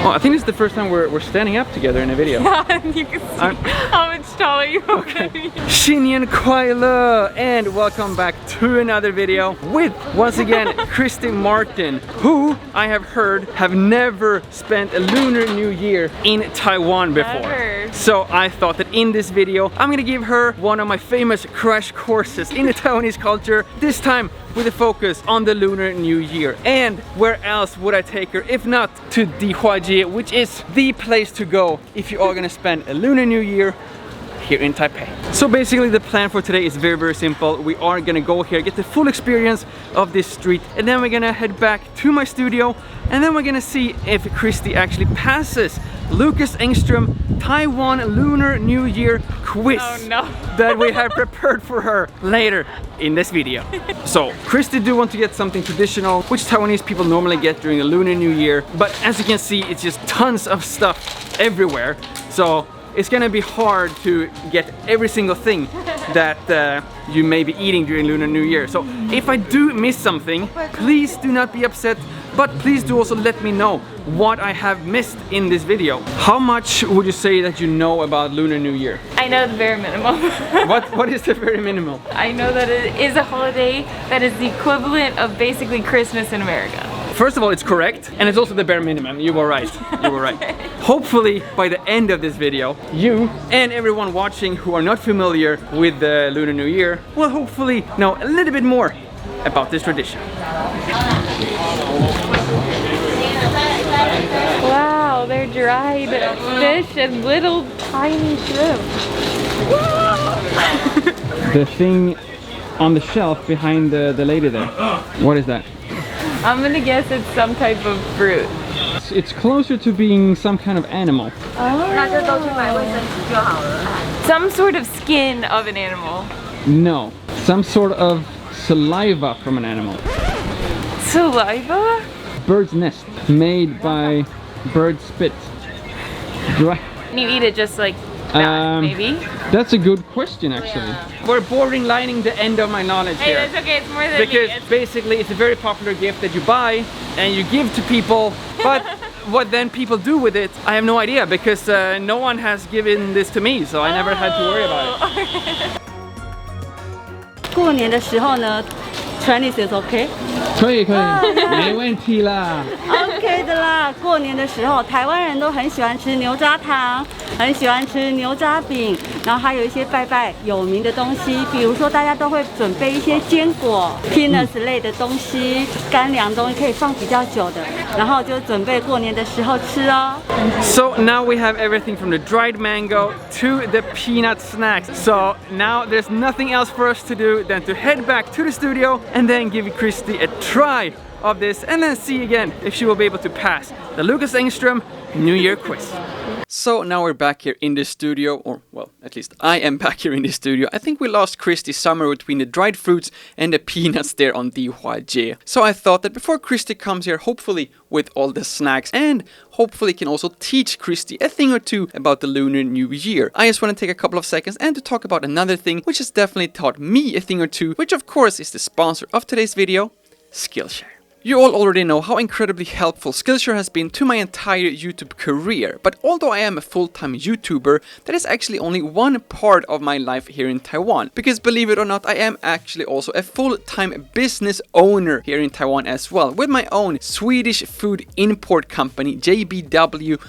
Oh, I think this is the first time we're standing up together in a video. Yeah, you can see how much taller you are than me. Shinyan Kwaila, and welcome back to another video with, once again, Christy Martin, who I have heard have never spent a Lunar New Year in Taiwan before. Never. So I thought that in this video, I'm gonna give her one of my famous crash courses in the Taiwanese culture, this time with a focus on the Lunar New Year. And where else would I take her if not to Dihuajie, which is the place to go if you are gonna spend a Lunar New Year here in Taipei. So basically the plan for today is very simple. We are gonna go here, get the full experience of this street, and then we're gonna head back to my studio, and then we're gonna see if Christy actually passes Lukas Engström Taiwan Lunar New Year quiz that we have prepared for her later in this video. So Christy do want to get something traditional, which Taiwanese people normally get during the Lunar New Year, but as you can see, it's just tons of stuff everywhere. So it's gonna be hard to get every single thing that you may be eating during Lunar New Year. So if I do miss something, please do not be upset, but please do also let me know what I have missed in this video. How much would you say that you know about Lunar New Year? I know the bare minimum. What is the very minimum? I know that it is a holiday that is the equivalent of basically Christmas in America. First of all, it's correct, and it's also the bare minimum. You were right. You were right. Hopefully, by the end of this video, you and everyone watching who are not familiar with the Lunar New Year will hopefully know a little bit more about this tradition. Wow, they're dried fish and little tiny shrimp. The thing on the shelf behind the lady there. What is that? I'm gonna guess it's some type of fruit. It's closer to being some kind of animal. Some sort of skin of an animal. No, some sort of saliva from an animal. Saliva? Bird's nest made by bird spit. Dry. And you eat it just like that, maybe? That's a good question, actually. We're bordering lining the end of my knowledge hey, here. That's okay, it's more than because me. Basically it's a very popular gift that you buy and you give to people, but what then people do with it, I have no idea, because no one has given this to me, so I never had to worry about it. 过年的时候呢 Chinese is okay? 可以，没问题啦。OK 的啦，过年的时候，台湾人都很喜欢吃牛轧糖，很喜欢吃牛轧饼，然后还有一些拜拜有名的东西，比如说大家都会准备一些坚果、peanuts 类的东西，干粮东西可以放比较久的，然后就准备过年的时候吃哦。So now we have everything from the dried mango to the peanut snacks. So now there's nothing else for us to do than to head back to the studio and then give Christy a try of this, and then see again if she will be able to pass the Lukas Engström New Year quiz. So now we're back here in the studio, or well, at least I am back here in the studio. I think we lost Christy somewhere between the dried fruits and the peanuts there on Dihuajie. So I thought that before Christy comes here, hopefully with all the snacks, and hopefully can also teach Christy a thing or two about the Lunar New Year, I just want to take a couple of seconds and to talk about another thing which has definitely taught me a thing or two, which of course is the sponsor of today's video, Skillshare. You all already know how incredibly helpful Skillshare has been to my entire YouTube career, but although I am a full-time YouTuber, that is actually only one part of my life here in Taiwan, because believe it or not, I am actually also a full-time business owner here in Taiwan as well, with my own Swedish food import company, JBW.tw,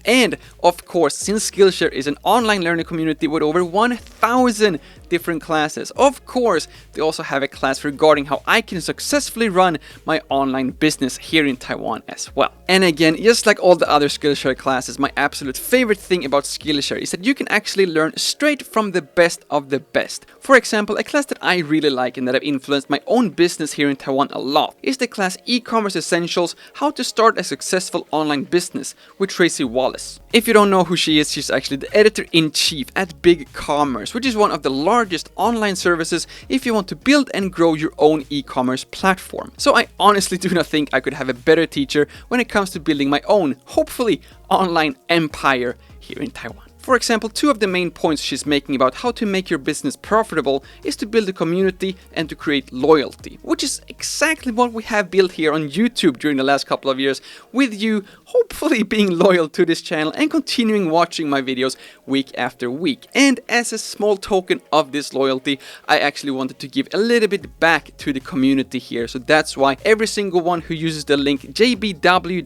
and of course, since Skillshare is an online learning community with over 1,000 different classes, of course, they also have a class regarding how I can successfully run my online business here in Taiwan as well. And again, just like all the other Skillshare classes, my absolute favorite thing about Skillshare is that you can actually learn straight from the best of the best. For example, a class that I really like and that have influenced my own business here in Taiwan a lot is the class E-commerce Essentials: How to Start a Successful Online Business with Tracy Wallace. If you don't know who she is, she's actually the editor-in-chief at Big Commerce, which is one of the largest online services if you want to build and grow your own e-commerce platform. So I honestly do not think I could have a better teacher when it comes to building my own, hopefully, online empire here in Taiwan. For example, two of the main points she's making about how to make your business profitable is to build a community and to create loyalty, which is exactly what we have built here on YouTube during the last couple of years, with you hopefully being loyal to this channel and continuing watching my videos week after week. And as a small token of this loyalty, I actually wanted to give a little bit back to the community here. So that's why every single one who uses the link jbw.tw/Lukas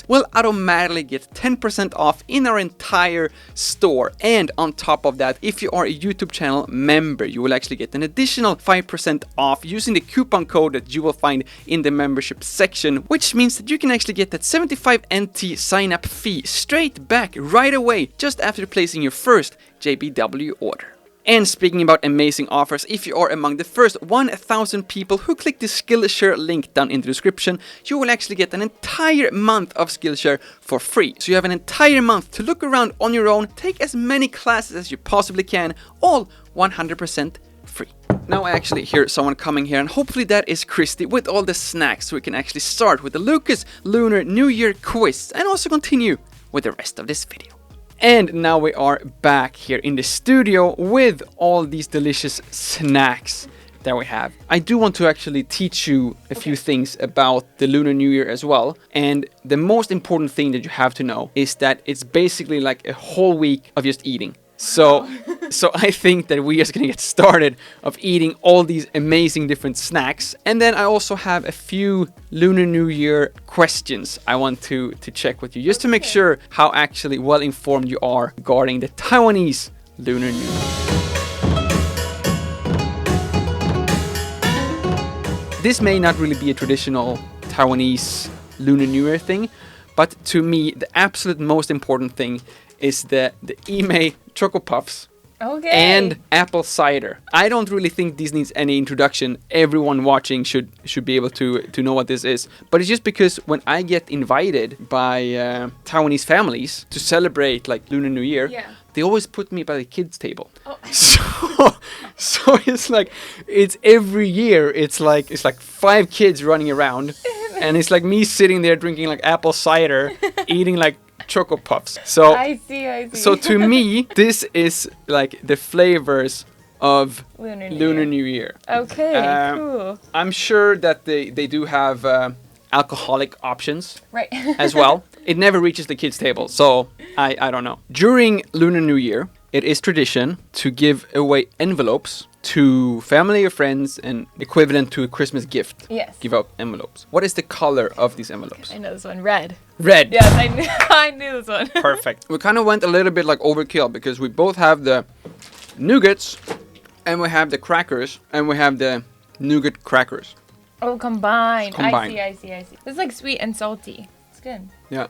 will automatically get 10% off in our entire store. And on top of that, if you are a YouTube channel member, you will actually get an additional 5% off using the coupon code that you will find in the membership section, which means that you can actually get that 75 NT sign up fee straight back right away just after placing your first JBW order. And speaking about amazing offers, if you are among the first 1,000 people who click the Skillshare link down in the description, you will actually get an entire month of Skillshare for free. So you have an entire month to look around on your own, take as many classes as you possibly can, all 100% free. Now I actually hear someone coming here, and hopefully that is Christy with all the snacks, so we can actually start with the Lukas Lunar New Year quiz and also continue with the rest of this video. And now we are back here in the studio with all these delicious snacks that we have. I do want to actually teach you a few things about the Lunar New Year as well. And the most important thing that you have to know is that it's basically like a whole week of just eating. So I think that we are just gonna get started of eating all these amazing different snacks. And then I also have a few Lunar New Year questions I want to check with you, just to make sure how actually well informed you are regarding the Taiwanese Lunar New Year. This may not really be a traditional Taiwanese Lunar New Year thing, but to me, the absolute most important thing is the Ime Choco Puffs and apple cider. I don't really think this needs any introduction. Everyone watching should be able to know what this is. But it's just because when I get invited by Taiwanese families to celebrate like Lunar New Year, they always put me by the kids' table. So it's like, it's every year it's like 5 kids running around, and it's like me sitting there drinking like apple cider, eating like Choco Puffs. So I see. So to me, this is like the flavors of Lunar New Year. Okay, cool. I'm sure that they do have alcoholic options, right, as well. It never reaches the kids' table, so I don't know. During Lunar New Year, it is tradition to give away envelopes to family or friends, and equivalent to a Christmas gift. Yes. Give out envelopes. What is the color of these envelopes? I know this one. Red. Red. Yes, I knew this one. Perfect. We kind of went a little bit like overkill because we both have the nougats, and we have the crackers, and we have the nougat crackers. Oh, combined. Combined. I see. This is like sweet and salty. It's good. Yeah.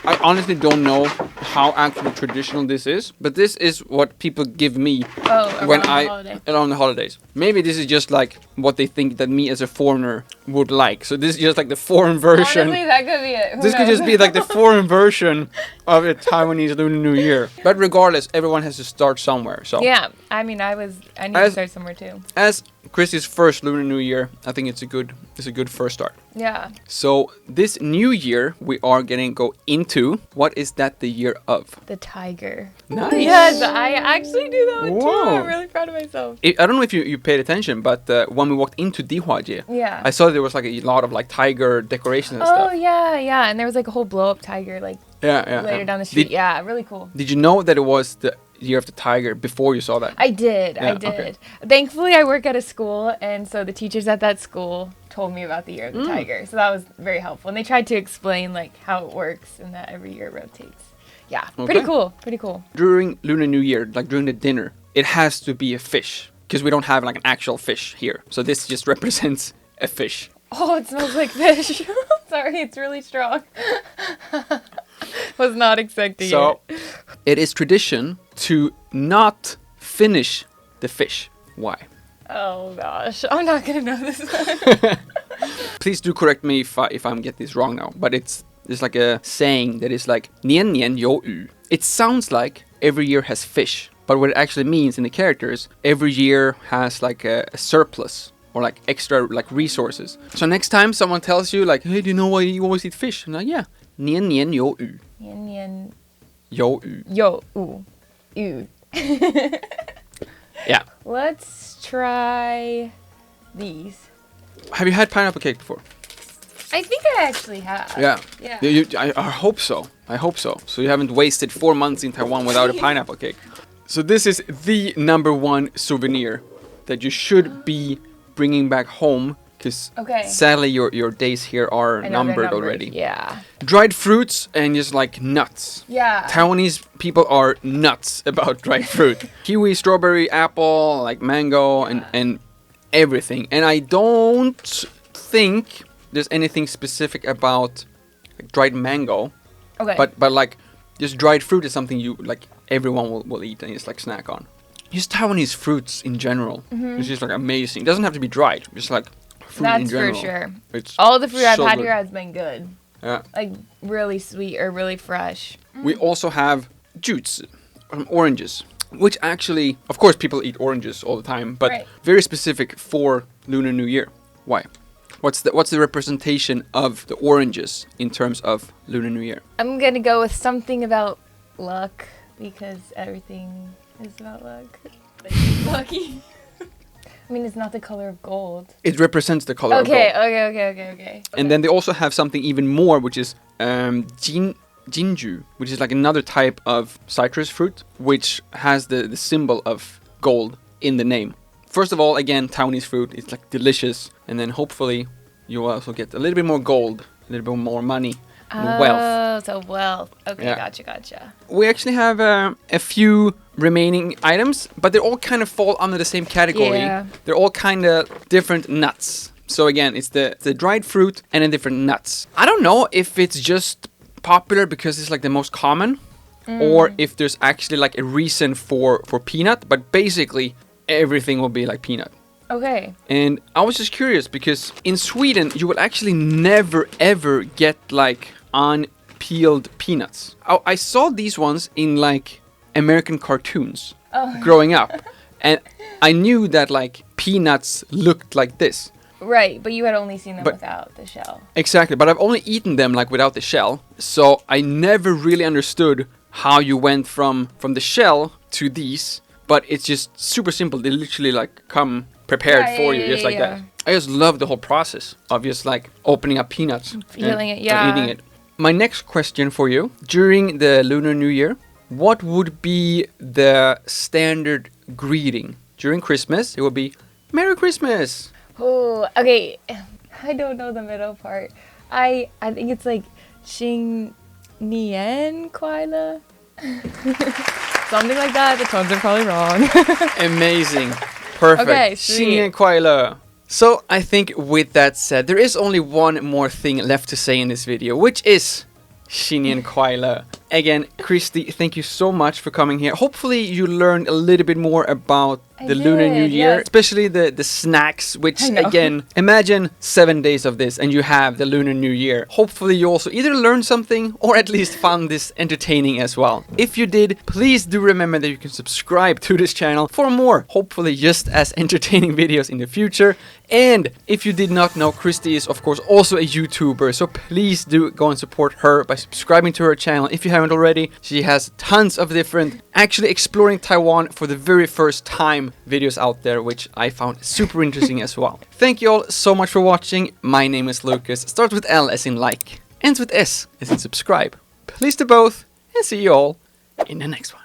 I honestly don't know how actually traditional this is, but this is what people give me around the holidays. Maybe this is just like what they think that me as a foreigner would like. So this is just like the foreign version. Honestly, that could be it. This could just be like the foreign version of a Taiwanese Lunar New Year. But regardless, everyone has to start somewhere. So yeah, I mean, I need to start somewhere too. As Christy's first Lunar New Year, I think it's a good first start. Yeah. So this new year we are gonna go into, what is that the year of? The tiger. Nice. Yes, I actually do that one too. Whoa. I'm really proud of myself. I don't know if you paid attention, but when we walked into Dihwaji, I saw there was like a lot of like tiger decorations and stuff. Oh yeah, and there was like a whole blow up tiger like later down the street. Really cool. Did you know that it was the Year of the Tiger before you saw that? I did. Okay. Thankfully, I work at a school, and so the teachers at that school told me about the Year of the Tiger. So that was very helpful. And they tried to explain like how it works and that every year it rotates. Yeah, pretty cool. During Lunar New Year, like during the dinner, it has to be a fish because we don't have like an actual fish here. So this just represents a fish. Oh, it smells like fish. Sorry, it's really strong. Was not expecting it. So it is tradition to not finish the fish. Why? Oh gosh, I'm not gonna know this one. Please do correct me if I'm getting this wrong now, but it's like a saying that is like 年年有余. It sounds like every year has fish, but what it actually means in the characters, every year has like a surplus or like extra like resources. So next time someone tells you like, hey, do you know why you always eat fish? I'm like, yeah, 年年有余. 年年鱿鱼. 有五 yu. Yeah. Let's try these. Have you had pineapple cake before? I think I actually have. Yeah. Yeah. I hope so. I hope so. So you haven't wasted 4 months in Taiwan without a pineapple cake. So this is the #1 souvenir that you should be bringing back home, because sadly your days here are numbered already. Yeah. Dried fruits and just like nuts. Yeah. Taiwanese people are nuts about dried fruit. Kiwi, strawberry, apple, like mango, and everything. And I don't think there's anything specific about like dried mango. Okay. But like just dried fruit is something you like everyone will eat and just like snack on. Just Taiwanese fruits in general. It's just like amazing. It doesn't have to be dried. Just like fruit in That's general. for sure. It's all the fruit I've so had good. here has been good. Yeah. Like really sweet or really fresh. We also have juice, oranges, which actually, of course, people eat oranges all the time, but very specific for Lunar New Year. Why? What's the representation of the oranges in terms of Lunar New Year? I'm gonna go with something about luck, because everything is about luck. Lucky. I mean, it's not the color of gold. It represents the color of gold. Okay. And then they also have something even more, which is jinju, which is like another type of citrus fruit, which has the symbol of gold in the name. First of all, again, Taiwanese fruit, it's like delicious. And then hopefully you will also get a little bit more gold, a little bit more money and wealth. Oh, so wealth. Okay, Yeah. gotcha. We actually have a few remaining items, but they all kind of fall under the same category. Yeah. They're all kind of different nuts. So again, it's the dried fruit and the different nuts. I don't know if it's just popular because it's like the most common, or if there's actually like a reason for peanut, but basically everything will be like peanut. Okay. And I was just curious because in Sweden you will actually never ever get like unpeeled peanuts. I saw these ones in like American cartoons growing up, and I knew that like peanuts looked like this. Right, but you had only seen them without the shell. Exactly, but I've only eaten them like without the shell, so I never really understood how you went from the shell to these. But it's just super simple. They literally like come prepared for you, just like that. I just love the whole process of just like opening up peanuts, feeling it, and eating it. My next question for you: during the Lunar New Year, what would be the standard greeting? During Christmas, it would be Merry Christmas. Oh, okay. I don't know the middle part. I think it's like Xing Nian Kuaila. Something like that. The tones are probably wrong. Amazing. Perfect. Okay, sweet. 新年快乐. So I think with that said, there is only one more thing left to say in this video, which is 新年快乐. Again, Christy, thank you so much for coming here. Hopefully you learned a little bit more about the Lunar New Year, yes. especially the snacks, which again, imagine 7 days of this and you have the Lunar New Year. Hopefully you also either learned something or at least found this entertaining as well. If you did, please do remember that you can subscribe to this channel for more, hopefully just as entertaining videos in the future. And if you did not know, Christy is of course also a YouTuber, so please do go and support her by subscribing to her channel if you haven't already. She has tons of different actually exploring Taiwan for the very first time videos out there, which I found super interesting as well. Thank you all so much for watching. My name is Lukas. Starts with L as in like, ends with S as in subscribe. Please do both, and see you all in the next one.